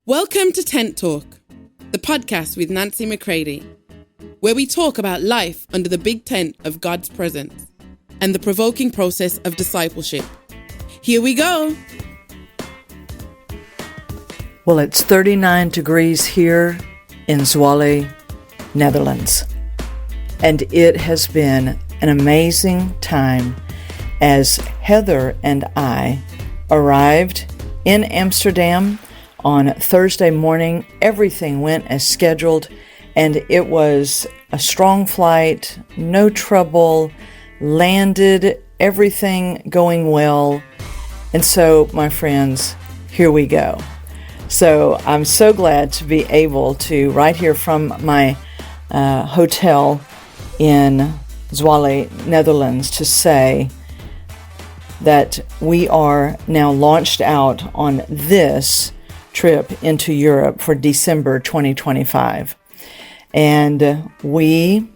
Welcome to Tent Talk, the podcast with Nancy McCready, where we talk about life under the big tent of God's presence and the provoking process of discipleship. Here we go. Well, it's 39 degrees here in Zwolle, Netherlands. And it has been an amazing time as Heather and I arrived in Amsterdam on Thursday morning. Everything went as scheduled, and it was a strong flight, no trouble, landed, everything going well. And so, my friends, here we go. So I'm so glad to be able to, right here from my hotel in Zwolle, Netherlands, to say that we are now launched out on this trip into Europe for December 2025. And we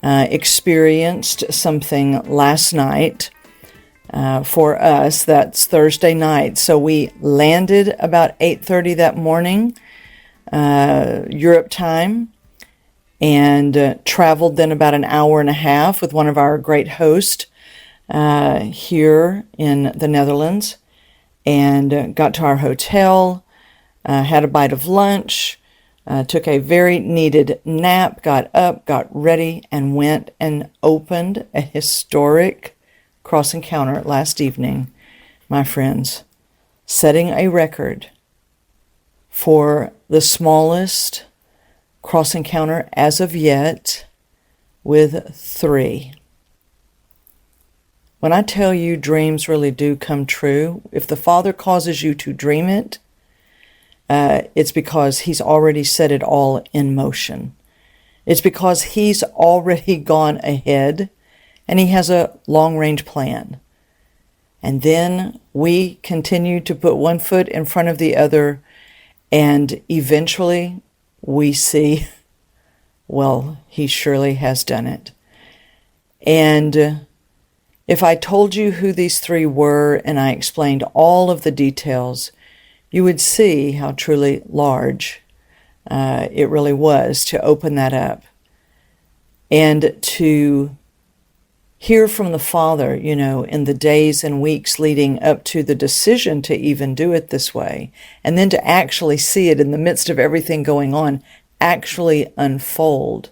experienced something last night for us. That's Thursday night. So we landed about 8:30 that morning, Europe time, and traveled then about an hour and a half with one of our great hosts here in the Netherlands, and got to our hotel, had a bite of lunch, took a very needed nap, got up, got ready, and went and opened a historic cross encounter last evening, my friends, setting a record for the smallest cross encounter as of yet, with 3. When I tell you dreams really do come true, if the Father causes you to dream it, it's because He's already set it all in motion. It's because He's already gone ahead, and He has a long-range plan. And then we continue to put one foot in front of the other, and eventually we see, well, He surely has done it. And if I told you who these 3 were and I explained all of the details, you would see how truly large it really was to open that up and to hear from the Father, in the days and weeks leading up to the decision to even do it this way, and then to actually see it in the midst of everything going on actually unfold.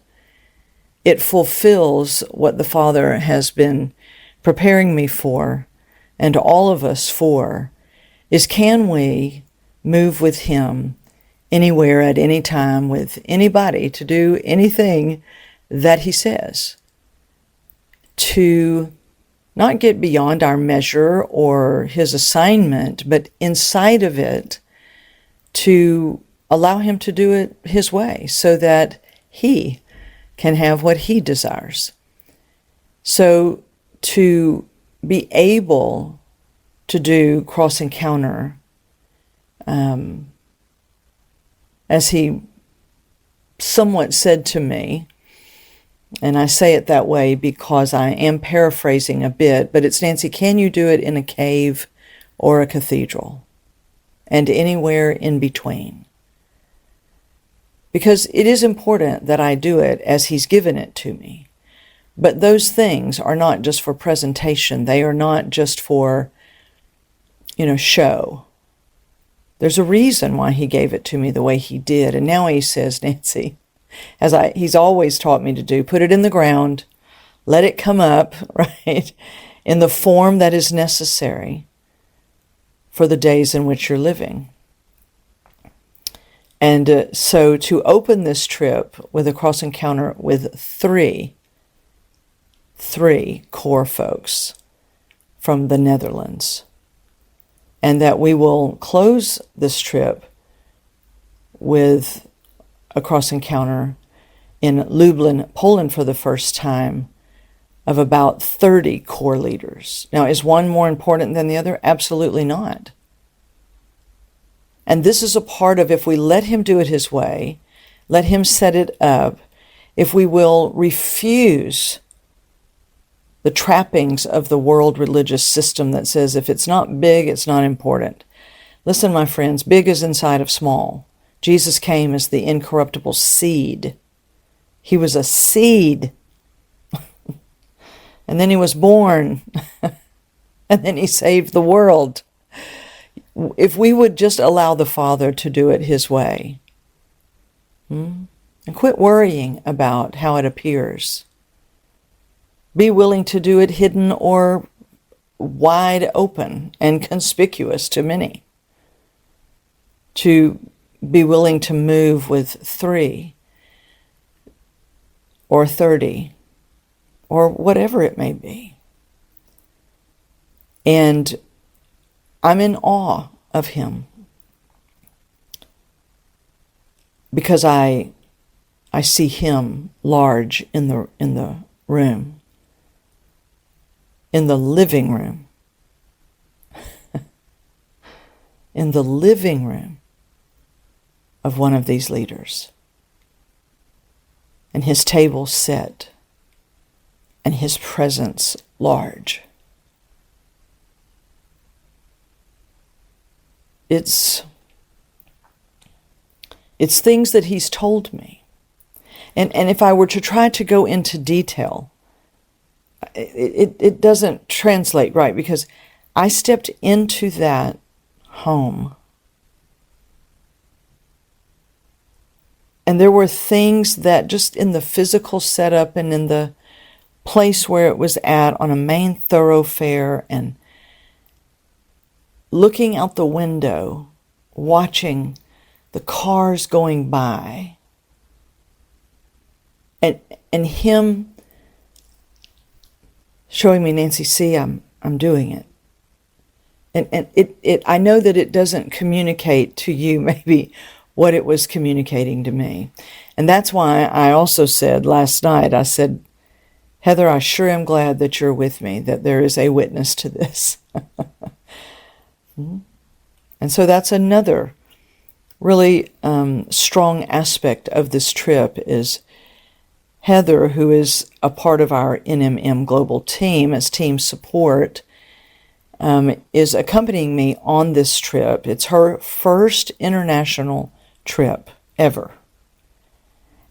It fulfills what the Father has been preparing me for, and all of us for, is can we move with Him anywhere at any time with anybody to do anything that He says, to not get beyond our measure or His assignment, but inside of it to allow Him to do it His way so that He can have what He desires. So to be able to do cross encounter, as He somewhat said to me, and I say it that way because I am paraphrasing a bit, but it's, Nancy, can you do it in a cave or a cathedral? And anywhere in between. Because it is important that I do it as He's given it to me. But those things are not just for presentation. They are not just for, show. There's a reason why He gave it to me the way He did. And now He says, Nancy, He's always taught me to do, put it in the ground, let it come up, right, in the form that is necessary for the days in which you're living. And so to open this trip with a cross encounter with three core folks from the Netherlands, and that we will close this trip with a cross encounter in Lublin, Poland for the first time, of about 30 core leaders. Now, is one more important than the other? Absolutely not. And this is a part of, if we let Him do it His way, let Him set it up, if we will refuse the trappings of the world religious system that says if it's not big, it's not important. Listen, my friends, big is inside of small. Jesus came as the incorruptible seed. He was a seed. And then he was born. And then he saved the world. If we would just allow the Father to do it his way, and quit worrying about how it appears. Be willing to do it hidden or wide open and conspicuous to many. To be willing to move with 3 or 30 or whatever it may be. And I'm in awe of him because I see him large in the room, in the living room, in the living room of one of these leaders, and his table set, and his presence large. It's things that he's told me. And if I were to try to go into detail, it doesn't translate right, because I stepped into that home. And there were things that just in the physical setup and in the place where it was at on a main thoroughfare, and looking out the window, watching the cars going by, and him showing me, Nancy, see, I'm doing it. And it I know that it doesn't communicate to you maybe what it was communicating to me. And that's why I also said last night, I said, Heather, I sure am glad that you're with me, that there is a witness to this. And so that's another really strong aspect of this trip is Heather, who is a part of our NMM global team as team support, is accompanying me on this trip. It's her first international trip ever.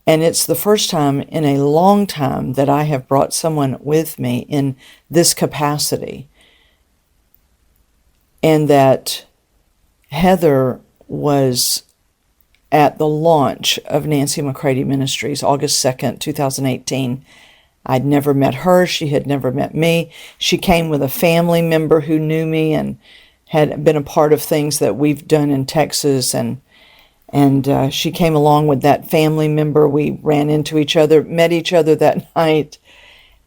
And it's the first time in a long time that I have brought someone with me in this capacity. And that Heather was at the launch of Nancy McCready Ministries, August 2nd, 2018. I'd never met her. She had never met me. She came with a family member who knew me and had been a part of things that we've done in Texas. And she came along with that family member. We ran into each other, met each other that night.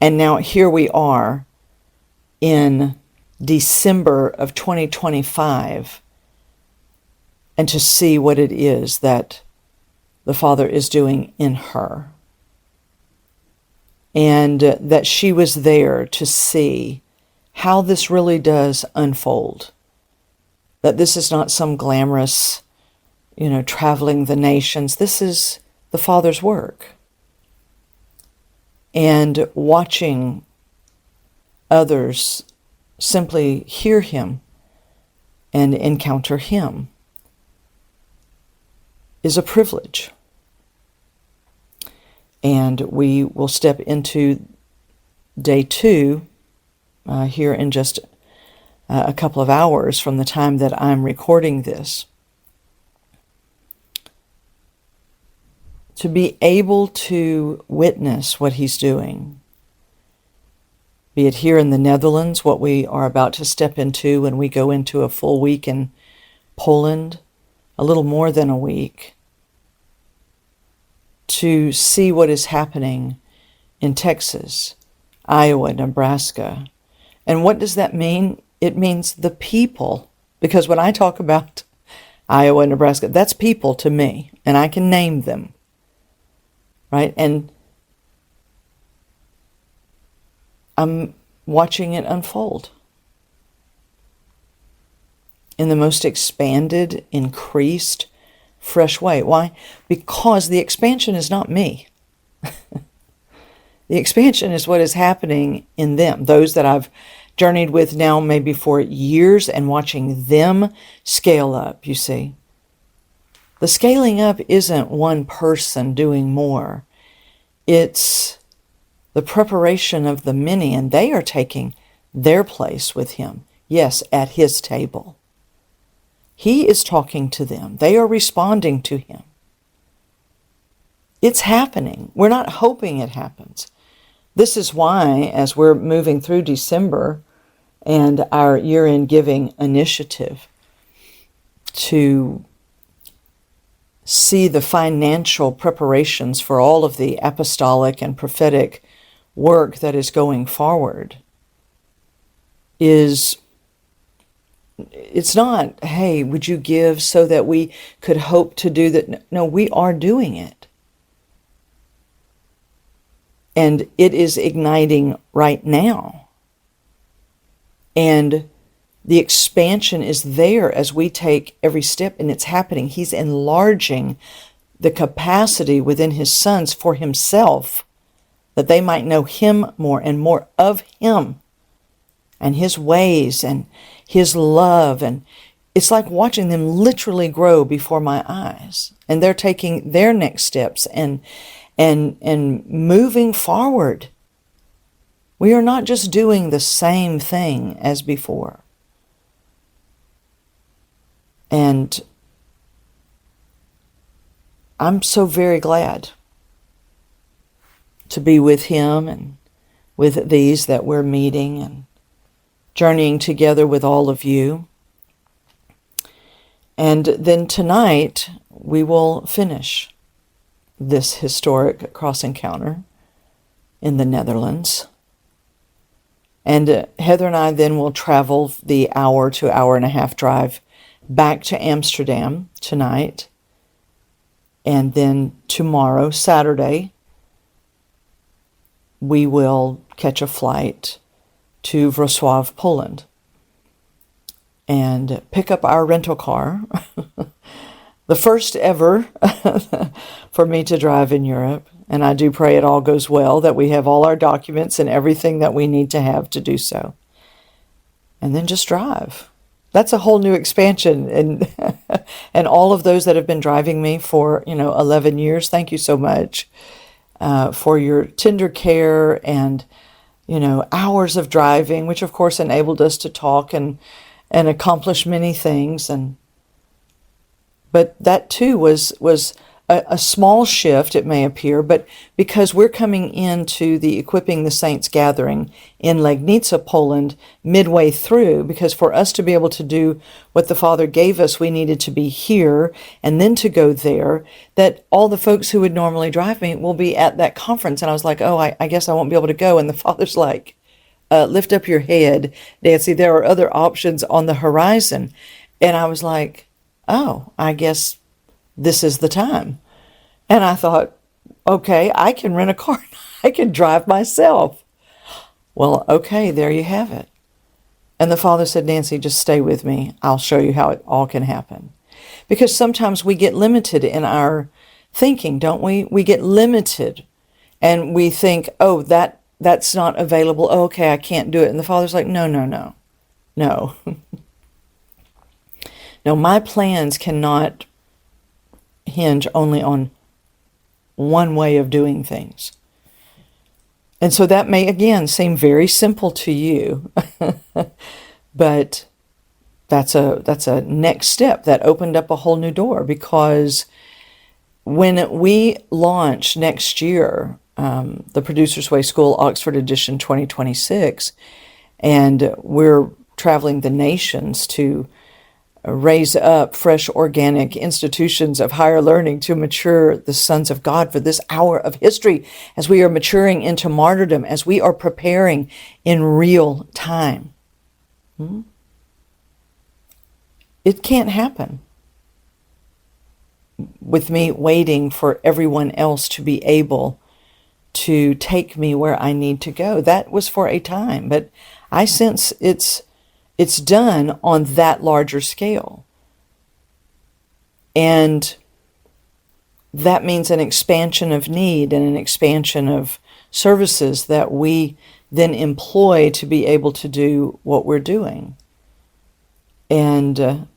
And now here we are in December of 2025, and to see what it is that the Father is doing in her. And that she was there to see how this really does unfold. That this is not some glamorous, traveling the nations. This is the Father's work. And watching others simply hear him and encounter him is a privilege. And we will step into day 2 here in just a couple of hours from the time that I'm recording this. To be able to witness what he's doing, be it here in the Netherlands, what we are about to step into when we go into a full week in Poland, a little more than a week, to see what is happening in Texas, Iowa, Nebraska. And what does that mean? It means the people. Because when I talk about Iowa, Nebraska, that's people to me, and I can name them, right? And I'm watching it unfold in the most expanded, increased, fresh way. Why? Because the expansion is not me. The expansion is what is happening in them, those that I've journeyed with now maybe for years, and watching them scale up, you see. The scaling up isn't one person doing more. It's the preparation of the many, and they are taking their place with him. Yes, at his table. He is talking to them. They are responding to him. It's happening. We're not hoping it happens. This is why, as we're moving through December and our year-end giving initiative, to see the financial preparations for all of the apostolic and prophetic work that is going forward it's not, hey, would you give so that we could hope to do that? No, we are doing it. And it is igniting right now. And the expansion is there as we take every step, and it's happening. He's enlarging the capacity within his sons for himself, that they might know him more and more of him and his ways and his love. And it's like watching them literally grow before my eyes. And they're taking their next steps and moving forward. We are not just doing the same thing as before. And I'm so very glad to be with him and with these that we're meeting and journeying together with all of you. And then tonight we will finish this historic cross encounter in the Netherlands. And Heather and I then will travel the hour to hour and a half drive back to Amsterdam tonight. And then tomorrow, Saturday, we will catch a flight to Wrocław, Poland, and pick up our rental car, the first ever for me to drive in Europe. And I do pray it all goes well, that we have all our documents and everything that we need to have to do so. And then just drive. That's a whole new expansion. And all of those that have been driving me for, 11 years, thank you so much for your tender care and, hours of driving, which of course enabled us to talk and accomplish many things. But that too was a small shift, it may appear, but because we're coming into the Equipping the Saints gathering in Legnica, Poland, midway through, because for us to be able to do what the Father gave us, we needed to be here and then to go there, that all the folks who would normally drive me will be at that conference. And I was like, oh, I guess I won't be able to go. And the Father's like, lift up your head, Nancy, there are other options on the horizon. And I was like, oh, I guess this is the time. And I thought, okay, I can rent a car. I can drive myself. Well, okay, there you have it. And the Father said, Nancy, just stay with me. I'll show you how it all can happen. Because sometimes we get limited in our thinking, don't we? We get limited and we think, oh, that's not available. Oh, okay, I can't do it. And the Father's like, no. No, my plans cannot hinge only on one way of doing things. And so that may, again, seem very simple to you, but that's a next step that opened up a whole new door, because when we launch next year, the Producer's Way School Oxford Edition 2026, and we're traveling the nations to raise up fresh organic institutions of higher learning to mature the sons of God for this hour of history, as we are maturing into martyrdom, as we are preparing in real time. It can't happen with me waiting for everyone else to be able to take me where I need to go. That was for a time, but I sense it's done on that larger scale. And that means an expansion of need and an expansion of services that we then employ to be able to do what we're doing. And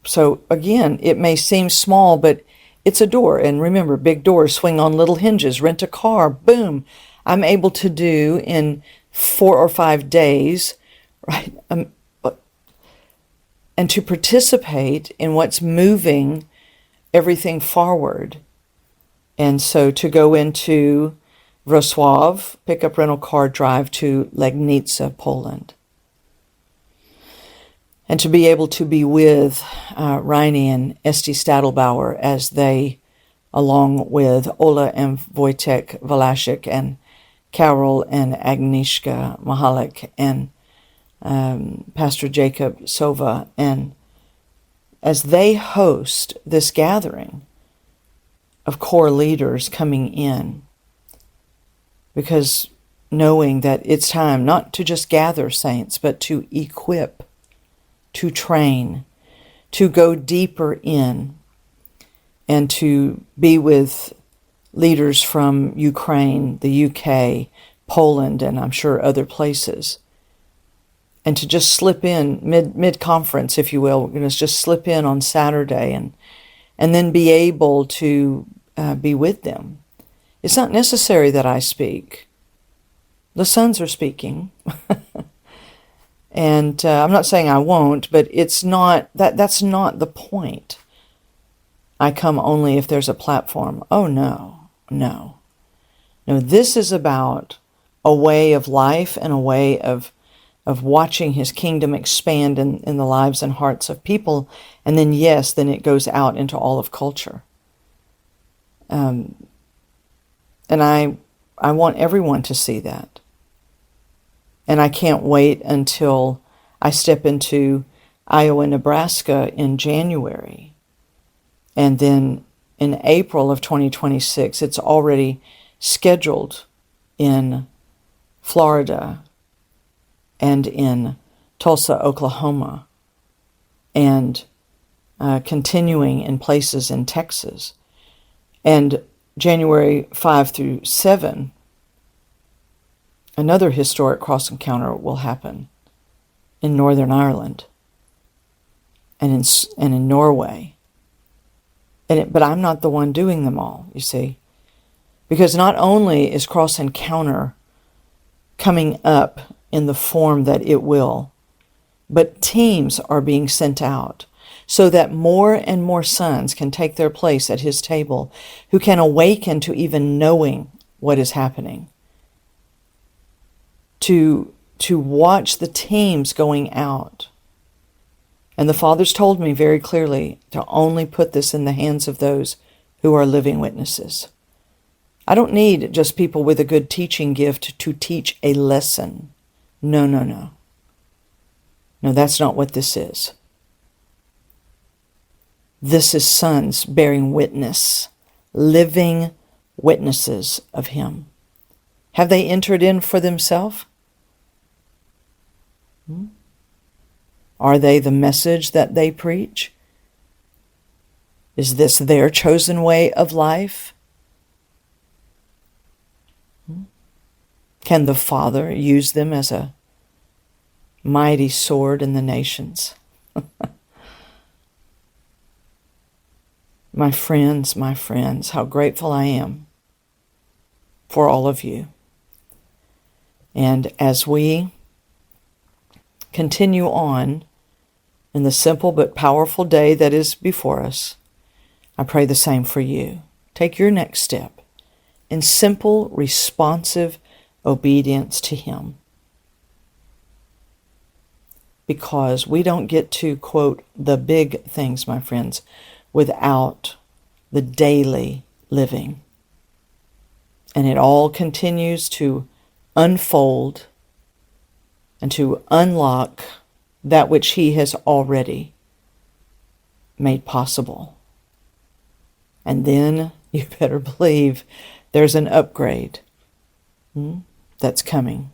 So again, it may seem small, but it's a door. And remember, big doors swing on little hinges. Rent a car, boom. I'm able to do in 4 or 5 days, right? And to participate in what's moving everything forward. And so to go into Wrocław, pick up rental car, drive to Legnica, Poland. And to be able to be with Reini and Esti Stadelbauer as they, along with Ola and Wojtek Walaszek and Carol and Agnieszka Mahalik and Pastor Jacob Sova, and as they host this gathering of core leaders coming in, because knowing that it's time not to just gather saints, but to equip, to train, to go deeper in, and to be with leaders from Ukraine, the UK, Poland, and I'm sure other places. And to just slip in mid-conference, if you will, we're going to just slip in on Saturday and then be able to be with them. It's not necessary that I speak. The sons are speaking. And I'm not saying I won't, but it's not that's not the point. I come only if there's a platform. Oh, no. No, this is about a way of life and a way of watching his kingdom expand in the lives and hearts of people. And then, yes, then it goes out into all of culture. And I want everyone to see that. And I can't wait until I step into Iowa, Nebraska in January. And then in April of 2026, it's already scheduled in Florida and in Tulsa, Oklahoma, and continuing in places in Texas. And January 5 through 7, another historic cross encounter will happen in Northern Ireland and in Norway. But I'm not the one doing them all, you see. Because not only is cross encounter coming up in the form that it will, but teams are being sent out so that more and more sons can take their place at his table, who can awaken to even knowing what is happening. To watch the teams going out. And the fathers told me very clearly to only put this in the hands of those who are living witnesses. I don't need just people with a good teaching gift to teach a lesson. No. No, that's not what this is. This is sons bearing witness, living witnesses of him. Have they entered in for themselves? Are they the message that they preach? Is this their chosen way of life? Can the Father use them as a mighty sword in the nations? My friends, how grateful I am for all of you. And as we continue on in the simple but powerful day that is before us, I pray the same for you. Take your next step in simple, responsive obedience to him. Because we don't get to, quote, the big things, my friends, without the daily living. And it all continues to unfold and to unlock that which he has already made possible. And then you better believe there's an upgrade that's coming.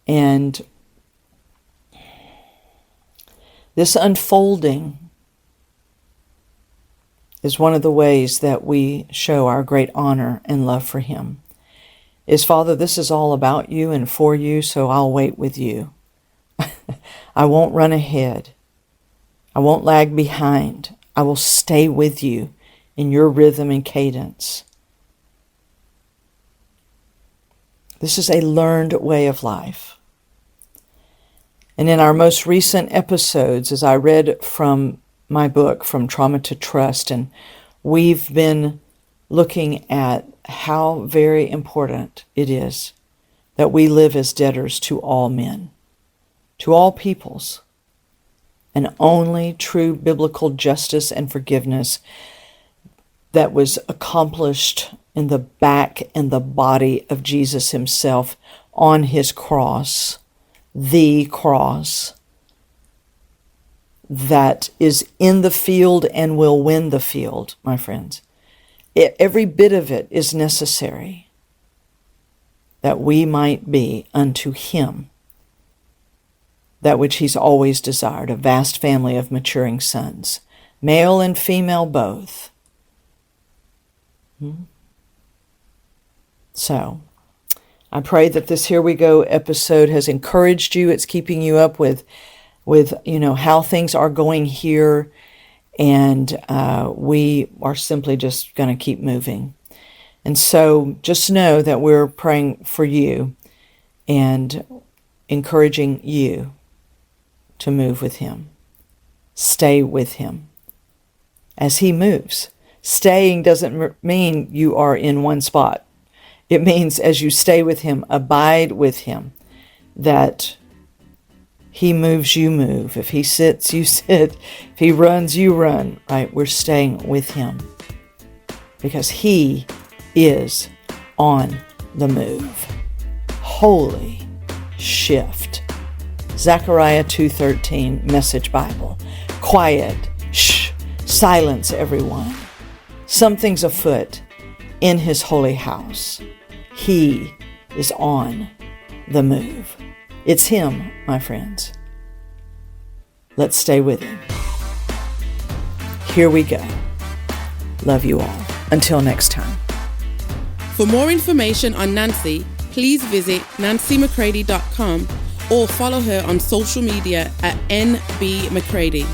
And this unfolding is one of the ways that we show our great honor and love for him. Is, Father, this is all about you and for you, so I'll wait with you. I won't run ahead. I I won't lag behind. I will stay with you in your rhythm and cadence. This is a learned way of life. And in our most recent episodes, as I read from my book, From Trauma to Trust, and we've been looking at how very important it is that we live as debtors to all men, to all peoples, and only true biblical justice and forgiveness that was accomplished in the back and the body of Jesus himself on his cross, the cross that is in the field and will win the field, my friends. Every bit of it is necessary that we might be unto him that which he's always desired, a vast family of maturing sons, male and female both. So, I pray that this Here We Go episode has encouraged you. It's keeping you up with how things are going here, and we are simply just going to keep moving. And so just know that we're praying for you and encouraging you to move with him. Stay with him as he moves. Staying doesn't mean you are in one spot. It means as you stay with him, abide with him, that he moves, you move. If he sits, you sit. If he runs, you run. Right? We're staying with him because he is on the move. Holy shift. Zechariah 2:13, Message Bible. Quiet. Shh. Silence, everyone. Something's afoot in his holy house. He is on the move. It's him, my friends. Let's stay with him. Here we go. Love you all. Until next time. For more information on Nancy, please visit nancymccready.com or follow her on social media at NB McCready.